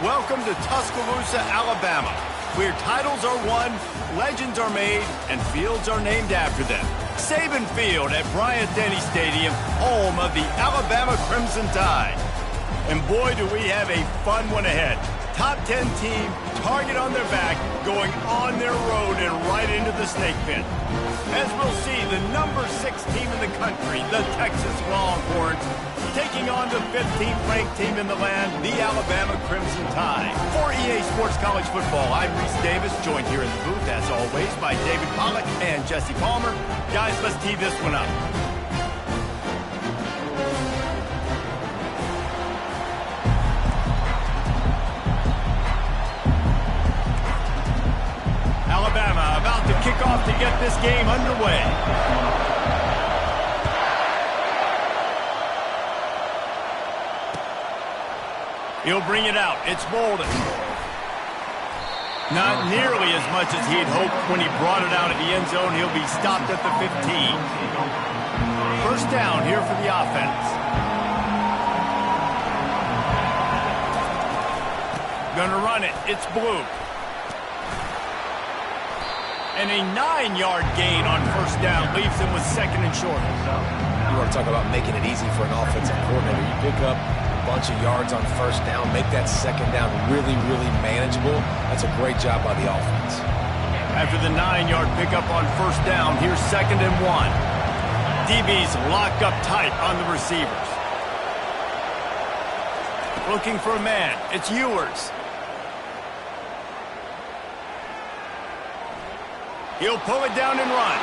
Welcome to Tuscaloosa, Alabama, where titles are won, legends are made, and fields are named after them. Saban Field at Bryant-Denny Stadium, home of the Alabama Crimson Tide. And boy, do we have a fun one ahead. Top 10 team, target on their back, going on their road and right into the snake pit. As we'll see, the number 6 team in the country, the Texas Longhorns, taking on the 15th ranked team in the land, the Alabama Crimson Tide. For EA Sports College Football, I'm Reese Davis, joined here in the booth, as always, by David Pollack and Jesse Palmer. Guys, let's tee this one up. Alabama about to kick off to get this game underway. He'll bring it out. It's Bolden. Not nearly as much as he had hoped when he brought it out of the end zone. He'll be stopped at the 15. First down here for the offense. Gonna run it. It's Blue. And a 9-yard gain on first down leaves him with second and short. You want to talk about making it easy for an offensive coordinator. You pick up a bunch of yards on first down, make that second down really, really manageable. That's a great job by the offense. After the 9-yard pickup on first down, here's second and 1. DB's locked up tight on the receivers. Looking for a man. It's Ewers. He'll pull it down and run.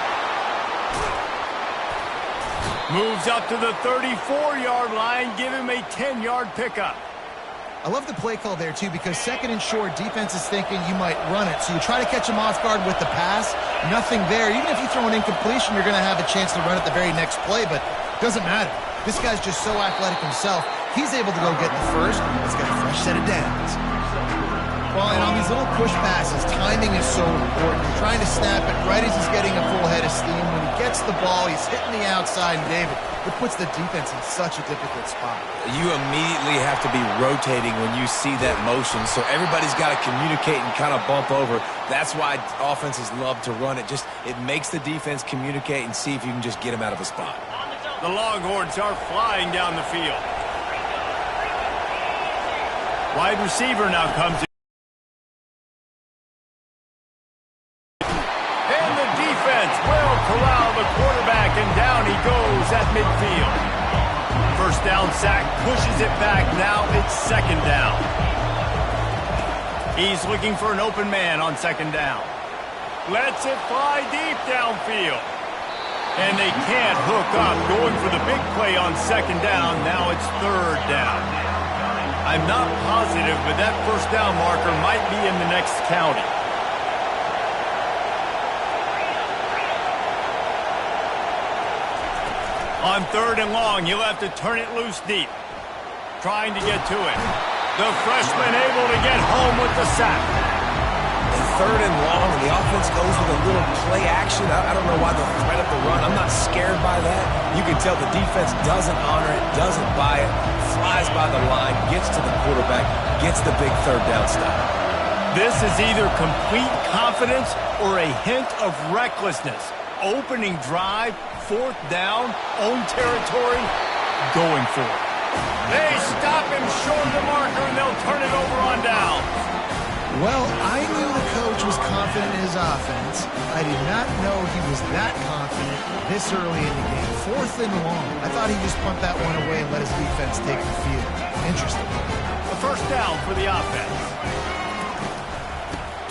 Moves up to the 34-yard line, give him a 10-yard pickup. I love the play call there, too, because second and short, defense is thinking you might run it. So you try to catch him off guard with the pass. Nothing there. Even if you throw an incompletion, you're going to have a chance to run it the very next play, but it doesn't matter. This guy's just so athletic himself. He's able to go get the first. Let's get a fresh set of downs. Well, and on these little push passes, timing is so important. You're trying to snap it right as he's getting a full head of steam. When he gets the ball, he's hitting the outside, and David, it puts the defense in such a difficult spot. You immediately have to be rotating when you see that motion, so everybody's got to communicate and kind of bump over. That's why offenses love to run it. It makes the defense communicate and see if you can just get him out of a spot. The Longhorns are flying down the field. Wide receiver now comes in. Corral the quarterback, and down he goes at midfield. First down sack, pushes it back. Now it's second down. He's looking for an open man on second down. Lets it fly deep downfield. And they can't hook up. Going for the big play on second down. Now it's third down. I'm not positive, but that first down marker might be in the next county. On third and long, he'll have to turn it loose deep. Trying to get to it. The freshman able to get home with the sack. Third and long, and the offense goes with a little play action. I don't know why the threat of the run. I'm not scared by that. You can tell the defense doesn't honor it, doesn't buy it, flies by the line, gets to the quarterback, gets the big third down stop. This is either complete confidence or a hint of recklessness. Opening drive, fourth down, own territory, going for it. They stop him short of the marker, and they'll turn it over on down. Well, I knew the coach was confident in his offense. I did not know he was that confident this early in the game. Fourth and long. I thought he'd just punt that one away and let his defense take the field. Interesting. A first down for the offense.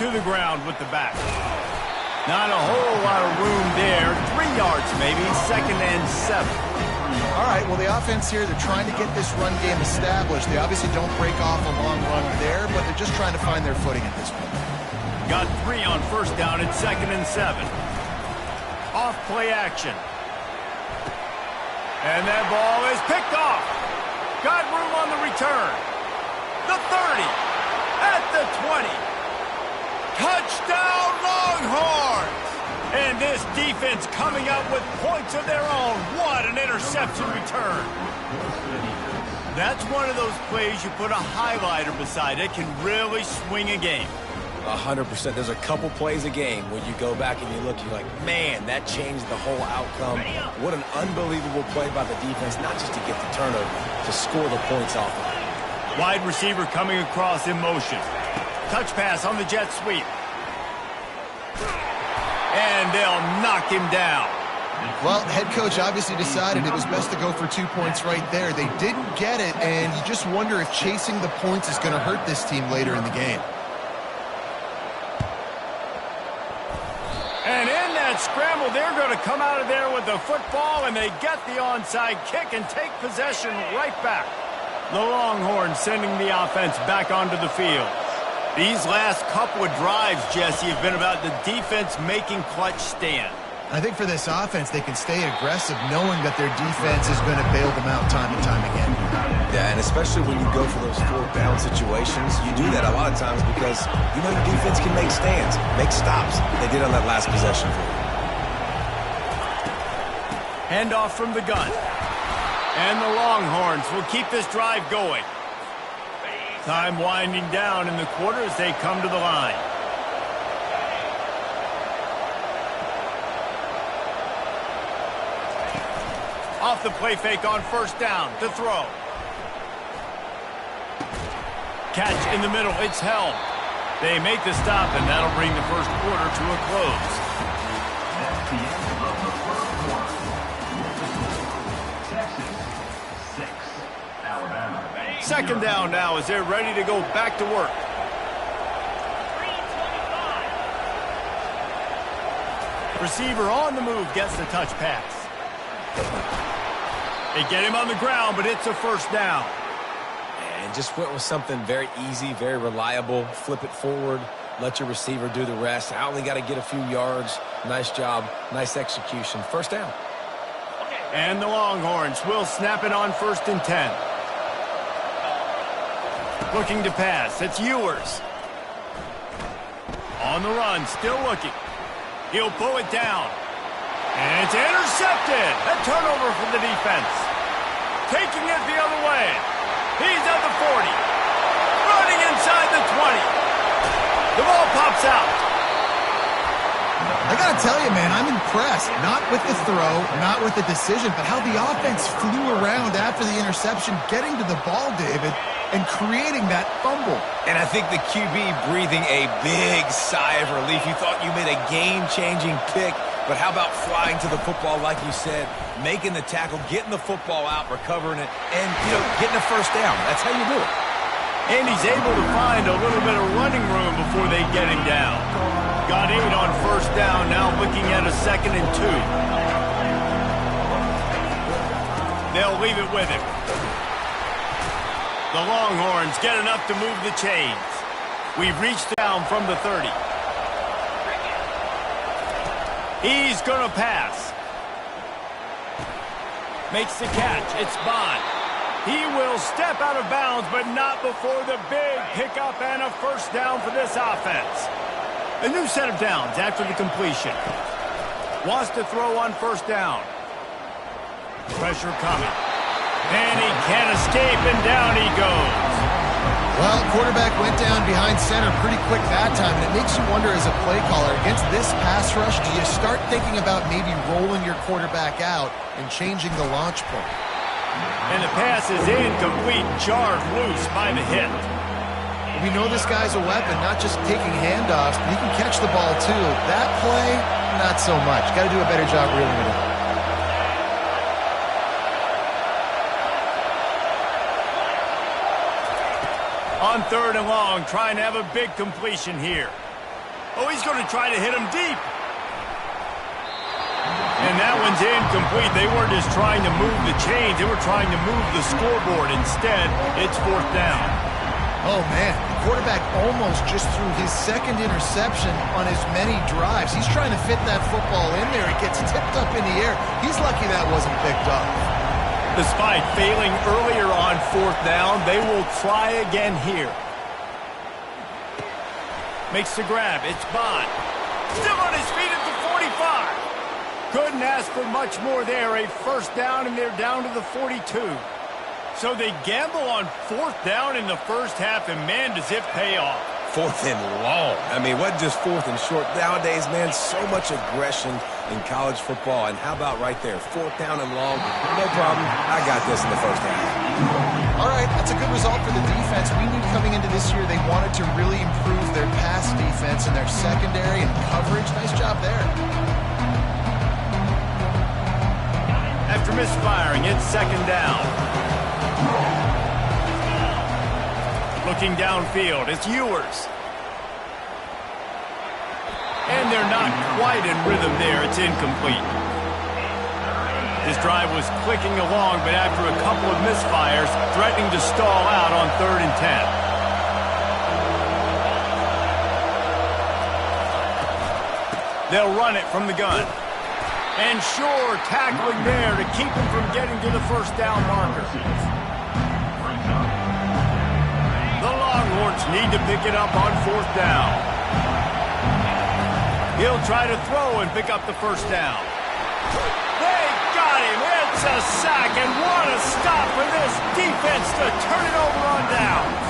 To the ground with the back. Not a whole lot of room there. 3 yards maybe, second and 7. All right, well, the offense here, they're trying to get this run game established. They obviously don't break off a long run there, but they're just trying to find their footing at this point. Got 3 on first down. It's second and 7. Off play action. And that ball is picked off. Got room on the return. The 30. At the 20. Touchdown, Longhorns! And this defense coming up with points of their own. What an interception return. That's one of those plays you put a highlighter beside it, can really swing a game. 100%. There's a couple plays a game when you go back and you look, you're like, man, that changed the whole outcome. What an unbelievable play by the defense, not just to get the turnover, to score the points off of it. Wide receiver coming across in motion. Touch pass on the jet sweep. And they'll knock him down. Well, head coach obviously decided it was best to go for 2 points right there. They didn't get it, and you just wonder if chasing the points is going to hurt this team later in the game. And in that scramble, they're going to come out of there with the football, and they get the onside kick and take possession right back. The Longhorns sending the offense back onto the field. These last couple of drives, Jesse, have been about the defense making clutch stand. I think for this offense, they can stay aggressive knowing that their defense is going to bail them out time and time again. Yeah, and especially when you go for those fourth down situations, you do that a lot of times because you know your defense can make stands, make stops. They did on that last possession for you. Handoff from the gun. And the Longhorns will keep this drive going. Time winding down in the quarter as they come to the line. Off the play fake on first down to throw. Catch in the middle, it's held. They make the stop, and that'll bring the first quarter to a close. That's the end of the first quarter. Texas 6, Alabama. Second down now as they're ready to go back to work. Receiver on the move gets the touch pass. They get him on the ground, but it's a first down. And just went with something very easy, very reliable. Flip it forward, let your receiver do the rest. I only got to get a few yards. Nice job, nice execution. First down. And the Longhorns will snap it on 1st and 10. Looking to pass, it's Ewers. On the run, still looking. He'll pull it down. And it's intercepted. A turnover from the defense. Taking it the other way. He's at the 40. Running inside the 20. The ball pops out. I got to tell you, man, I'm impressed. Not with the throw, not with the decision, but how the offense flew around after the interception, getting to the ball, David, and creating that fumble. And I think the QB breathing a big sigh of relief. You thought you made a game-changing pick. But how about flying to the football, like you said, making the tackle, getting the football out, recovering it, and, getting a first down. That's how you do it. And he's able to find a little bit of running room before they get him down. Got 8 on first down, now looking at a 2nd and 2. They'll leave it with him. The Longhorns get enough to move the chains. We've reached down from the 30. He's going to pass. Makes the catch. It's Bond. He will step out of bounds, but not before the big pickup and a first down for this offense. A new set of downs after the completion. Wants to throw on first down. Pressure coming. And he can't escape, and down he goes. Well, quarterback went down behind center pretty quick that time, and it makes you wonder as a play caller, against this pass rush, do you start thinking about maybe rolling your quarterback out and changing the launch point? And the pass is incomplete, jarred loose by the hit. We know this guy's a weapon, not just taking handoffs, but he can catch the ball too. That play, not so much. Got to do a better job reeling it in. On 3rd and long, trying to have a big completion here. Oh, he's going to try to hit him deep. And that one's incomplete. They weren't just trying to move the chains. They were trying to move the scoreboard. Instead, it's 4th down. Oh, man. The quarterback almost just threw his 2nd interception on as many drives. He's trying to fit that football in there. It gets tipped up in the air. He's lucky that wasn't picked up. Despite failing earlier on 4th down, they will try again here. Makes the grab. It's Bond. Still on his feet at the 45. Couldn't ask for much more there. A first down, and they're down to the 42. So they gamble on 4th down in the first half, and man, does it pay off. 4th and long. I mean, what just 4th and short? Nowadays, man, so much aggression in college football. And how about right there, 4th down and long? No problem. I got this in the first half. All right, that's a good result for the defense. We knew coming into this year they wanted to really improve their pass defense and their secondary and coverage. Nice job there. After misfiring, it's 2nd down. Looking downfield, it's Ewers. And they're not quite in rhythm there. It's incomplete. This drive was clicking along, but after a couple of misfires, threatening to stall out on 3rd and 10. They'll run it from the gun. And sure, tackling there to keep him from getting to the first down marker. The Longhorns need to pick it up on 4th down. He'll try to throw and pick up the first down. They got him. It's a sack, and what a stop for this defense to turn it over on downs.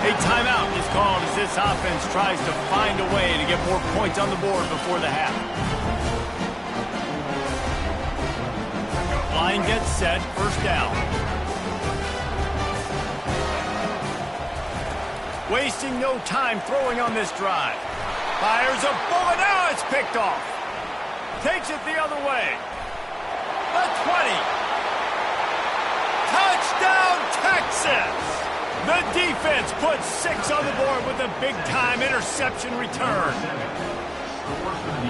A timeout is called as this offense tries to find a way to get more points on the board before the half. Line gets set, 1st down. Wasting no time throwing on this drive. Fires a bullet. Now it's picked off. Takes it the other way. The 20. Touchdown, Texas! The defense puts 6 on the board with a big-time interception return.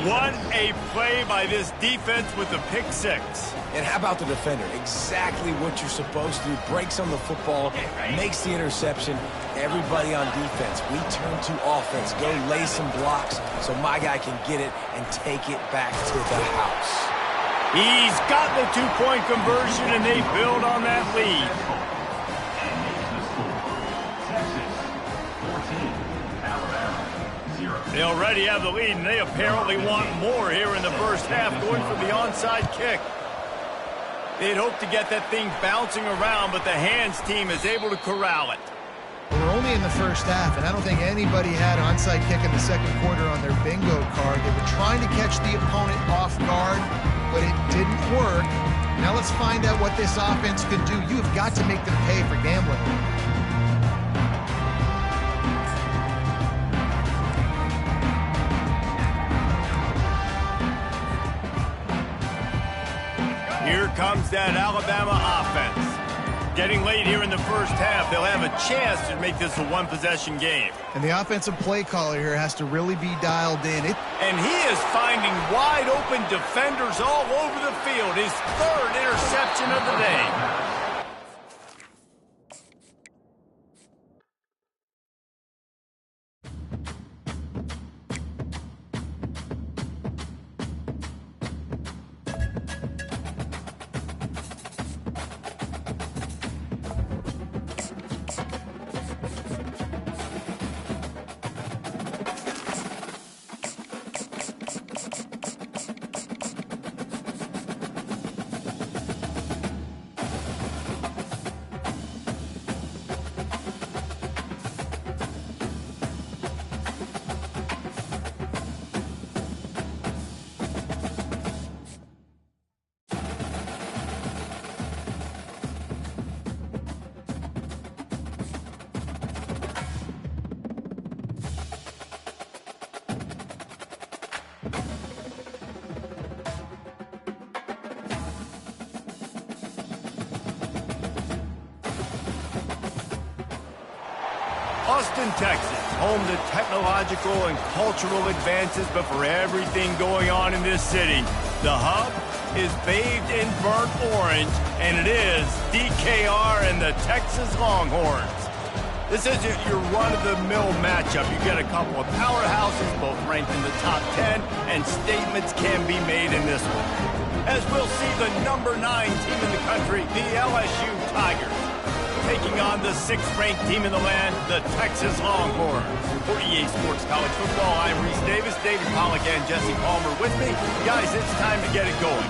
What a play by this defense with the pick 6. And how about the defender? Exactly what you're supposed to do. Breaks on the football, makes the interception. Everybody on defense, we turn to offense. Go lay some blocks so my guy can get it and take it back to the house. He's got the 2-point conversion, and they build on that lead. They already have the lead, and they apparently want more here in the first half, going for the onside kick. They'd hope to get that thing bouncing around, but the hands team is able to corral it. We're only in the first half, and I don't think anybody had onside kick in the second quarter on their bingo card. They were trying to catch the opponent off guard, but it didn't work. Now let's find out what this offense could do. You have got to make them pay for gambling. Here comes that Alabama offense. Getting late here in the first half, they'll have a chance to make this a one-possession game. And the offensive play caller here has to really be dialed in. And he is finding wide-open defenders all over the field. His 3rd interception of the day. Austin, Texas, home to technological and cultural advances, but for everything going on in this city, the hub is bathed in burnt orange, and it is DKR and the Texas Longhorns. This isn't your run-of-the-mill matchup. You get a couple of powerhouses, both ranked in the top 10, and statements can be made in this one. As we'll see the number 9 team in the country, the LSU Tigers, taking on the 6th-ranked team in the land, the Texas Longhorns. For EA Sports College Football, I'm Reese Davis, David Pollack, and Jesse Palmer with me. Guys, it's time to get it going.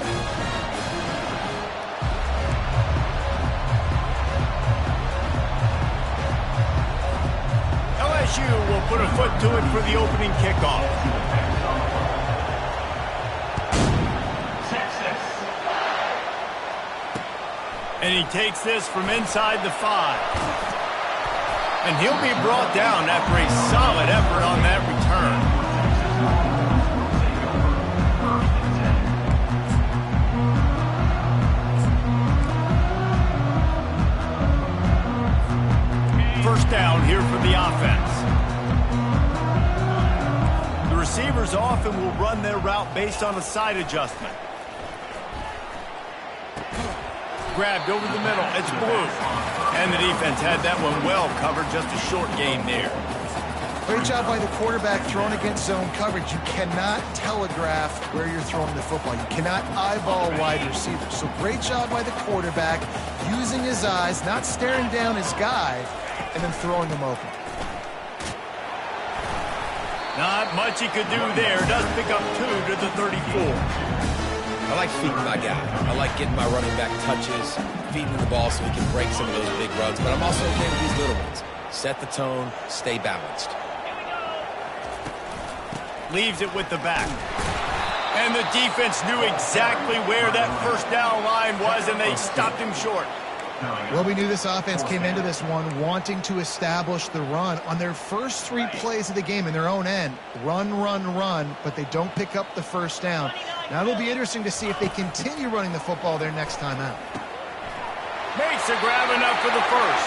LSU will put a foot to it for the opening kickoff. And he takes this from inside the 5. And he'll be brought down after a solid effort on that return. First down here for the offense. The receivers often will run their route based on a side adjustment. Grabbed over the middle. It's Blue. And the defense had that one well covered. Just a short gain there. Great job by the quarterback throwing against zone coverage. You cannot telegraph where you're throwing the football. You cannot eyeball wide receivers. So great job by the quarterback using his eyes, not staring down his guy, and then throwing them open. Not much he could do there. Does pick up 2 to the 34. I like feeding my guy. I like getting my running back touches, feeding the ball so he can break some of those big runs. But I'm also okay with these little ones. Set the tone, stay balanced. Leaves it with the back. And the defense knew exactly where that first down line was, and they stopped him short. Well, we knew this offense came into this one wanting to establish the run on their first 3 plays of the game in their own end. Run, but they don't pick up the first down. Now it'll be interesting to see if they continue running the football their next time out. Makes a grab enough for the first.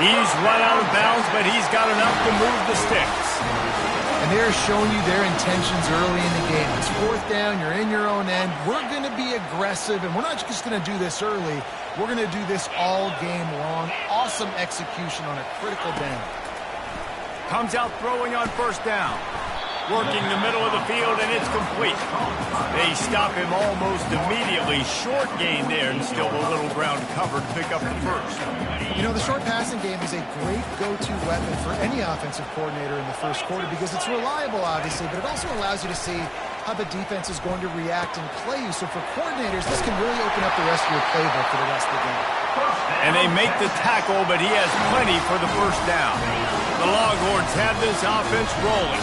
He's run out of bounds, but he's got enough to move the sticks. And they're showing you their intentions early in the game. It's 4th down, you're in your own end. We're going to be aggressive, and we're not just going to do this early. We're going to do this all game long. Awesome execution on a critical down. Comes out throwing on first down. Working the middle of the field, and it's complete. They stop him almost immediately. Short gain there, and still a little ground covered to pick up the first. You know, the short passing game is a great go-to weapon for any offensive coordinator in the first quarter because it's reliable, obviously, but it also allows you to see how the defense is going to react and play you. So for coordinators, this can really open up the rest of your playbook for the rest of the game. And they make the tackle, but he has plenty for the first down. The Longhorns have this offense rolling.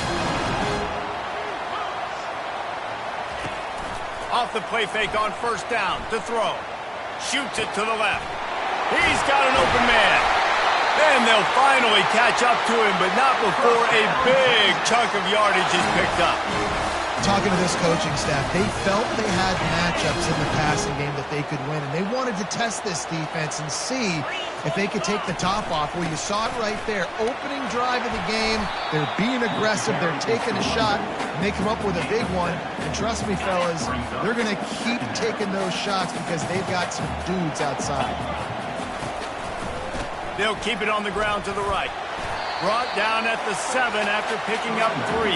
Off the play fake on first down to throw. Shoots it to the left. He's got an open man. Then they'll finally catch up to him, but not before a big chunk of yardage is picked up. Talking to this coaching staff, they felt they had matchups in the passing game that they could win, and they wanted to test this defense and see if they could take the top off. Well, you saw it right there. Opening drive of the game, they're being aggressive, they're taking a shot, and they come up with a big one. And trust me, fellas, they're going to keep taking those shots because they've got some dudes outside. They'll keep it on the ground to the right. Brought down at the 7 after picking up 3.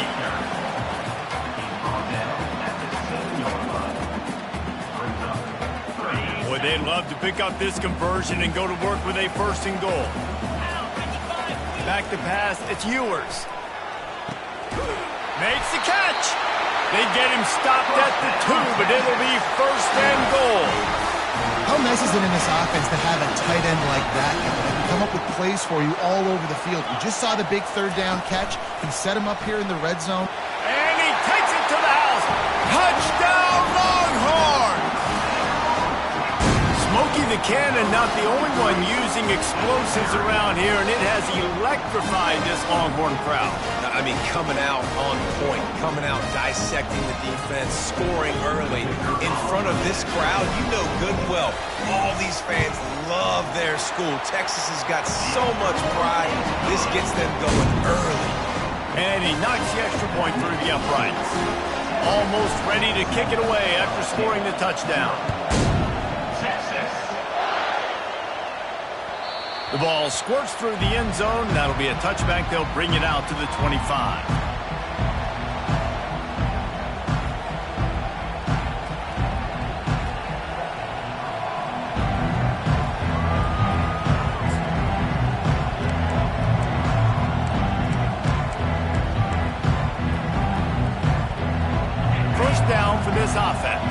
Boy, they'd love to pick up this conversion and go to work with a 1st and goal. Back to pass, it's Ewers. Makes the catch. They get him stopped at the 2, but it'll be 1st and goal. How nice is it in this offense to have a tight end like that and come up with plays for you all over the field? You just saw the big 3rd down catch. He set him up here in the red zone. And he takes it to the house. Touchdown, Longhorns! Smokey the Cannon, not the only one using explosives around here, and it has electrified this Longhorn crowd. I mean, coming out on point, coming out dissecting the defense, scoring early in front of this crowd. You know good and well, all these fans love their school. Texas has got so much pride. This gets them going early. And he knocks the extra point through the uprights. Almost ready to kick it away after scoring the touchdown. The ball squirts through the end zone. That'll be a touchback. They'll bring it out to the 25. First down for this offense.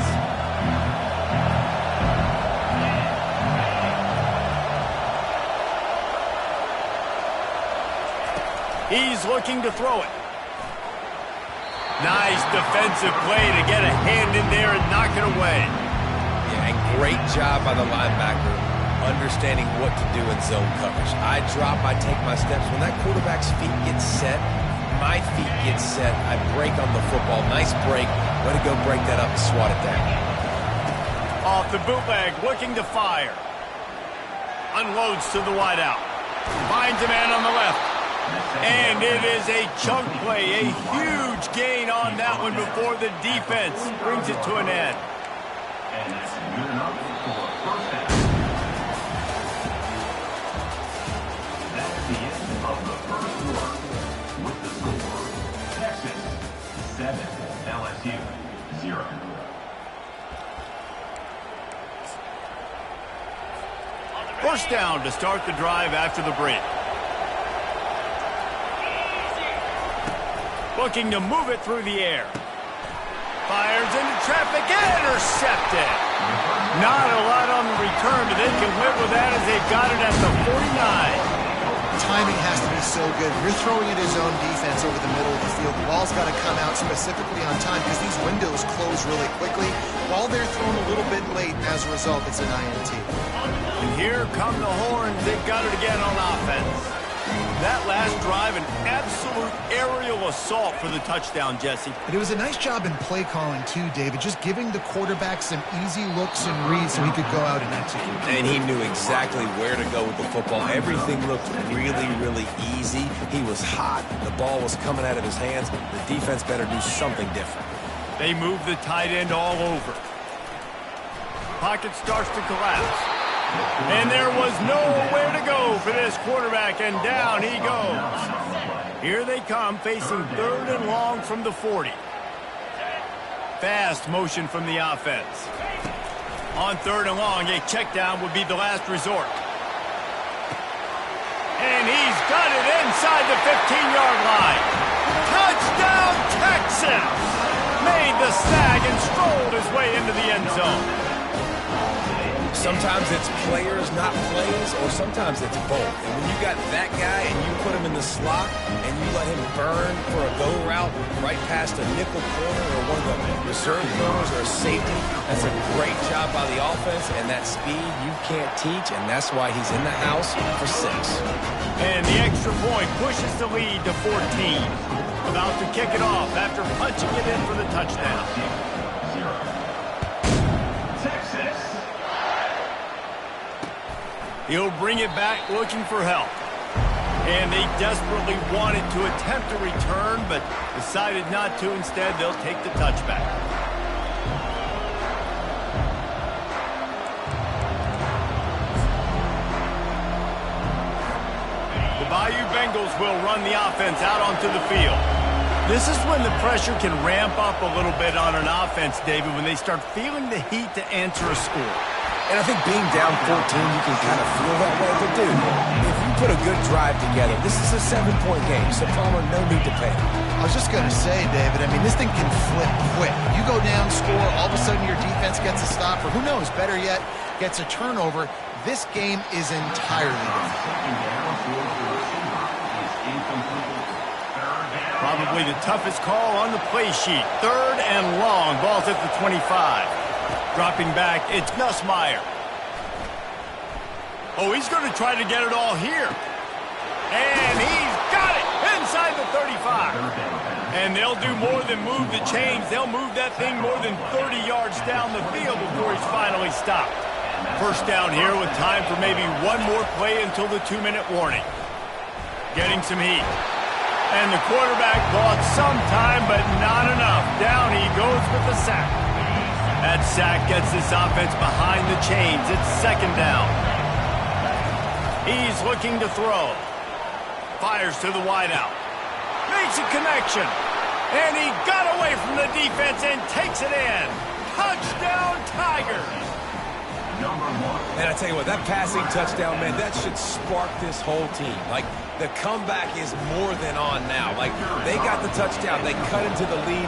He's looking to throw it. Nice defensive play to get a hand in there and knock it away. Yeah, and great job by the linebacker understanding what to do in zone coverage. I drop, I take my steps. When that quarterback's feet get set, my feet get set, I break on the football. Nice break. Way to go break that up and swat it down. Off the bootleg, looking to fire. Unloads to the wideout. Finds a man on the left. And it is a chunk play, a huge gain on that one before the defense brings it to an end. And that's good enough for first down. That's the end of the first quarter. With the score, Texas 7, LSU 0. First down to start the drive after the break. Looking to move it through the air. Fires into traffic, intercepted. Not a lot on the return, but they can live with that as they've got it at the 49. Timing has to be so good. You're throwing at his own defense over the middle of the field. The ball's got to come out specifically on time because these windows close really quickly. While they're thrown a little bit late, as a result, it's an INT. And here come the horns. They've got it again on offense. That last drive, an absolute aerial assault for the touchdown, Jesse. But it was a nice job in play calling, too, David, just giving the quarterback some easy looks and reads so he could go out and execute. And he knew exactly where to go with the football. Everything looked really, really easy. He was hot. The ball was coming out of his hands. The defense better do something different. They move the tight end all over. Pocket starts to collapse. And there was nowhere to go for this quarterback, and down he goes. Here they come, facing 3rd and long from the 40. Fast motion from the offense. On 3rd and long, a check down would be the last resort. And he's got it inside the 15-yard line. Touchdown, Texas! Made the snag and strolled his way into the end zone. Sometimes it's players, not plays, or sometimes it's both. And when you got that guy and you put him in the slot and you let him burn for a go route right past a nickel corner or one of the reserve corners or a safety, that's a great job by the offense, and that speed you can't teach, and that's why he's in the house for 6. And the extra point pushes the lead to 14. About to kick it off after punching it in for the touchdown. He'll bring it back looking for help. And they desperately wanted to attempt a return, but decided not to. Instead, they'll take the touchback. The Bayou Bengals will run the offense out onto the field. This is when the pressure can ramp up a little bit on an offense, David, when they start feeling the heat to answer a score. And I think being down 14, you can kind of feel that way. But, dude, if you put a good drive together, this is a 7-point game. So, Palmer, no need to panic. I was just going to say, David, I mean, this thing can flip quick. You go down, score, all of a sudden your defense gets a stop, or who knows, better yet, gets a turnover. This game is entirely different. Probably the toughest call on the play sheet. 3rd and long. Ball's at the 25. Dropping back, it's Nussmeier. Oh, he's going to try to get it all here. And he's got it inside the 35. And they'll do more than move the chains. They'll move that thing more than 30 yards down the field before he's finally stopped. First down here with time for maybe one more play until the 2-minute warning. Getting some heat. And the quarterback bought some time, but not enough. Down he goes with the sack. That sack gets this offense behind the chains. It's 2nd down. He's looking to throw. Fires to the wideout. Makes a connection. And he got away from the defense and takes it in. Touchdown, Tigers. And I tell you what, that passing touchdown, man, that should spark this whole team. Like, the comeback is more than on now. Like, they got the touchdown. They cut into the lead.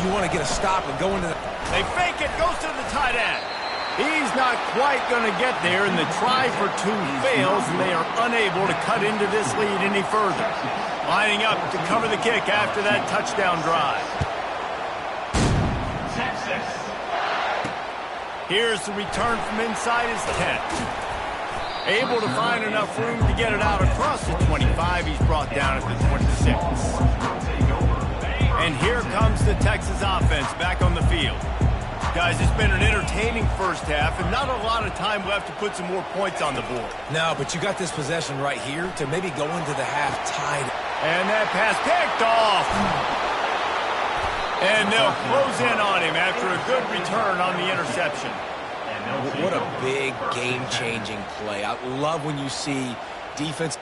You want to get a stop and go into the... They fake it, goes to the tight end. He's not quite going to get there, and the try for two fails, and they are unable to cut into this lead any further. Lining up to cover the kick after that touchdown drive. Texas. Here's the return from inside his 10. Able to find enough room to get it out across the 25. He's brought down at the 26. And here comes the Texas offense back on the field. Guys, it's been an entertaining first half and not a lot of time left to put some more points on the board. No, but you got this possession right here to maybe go into the half tied. And that pass picked off. And they'll close in on him after a good return on the interception. What a big game-changing play. I love when you see defense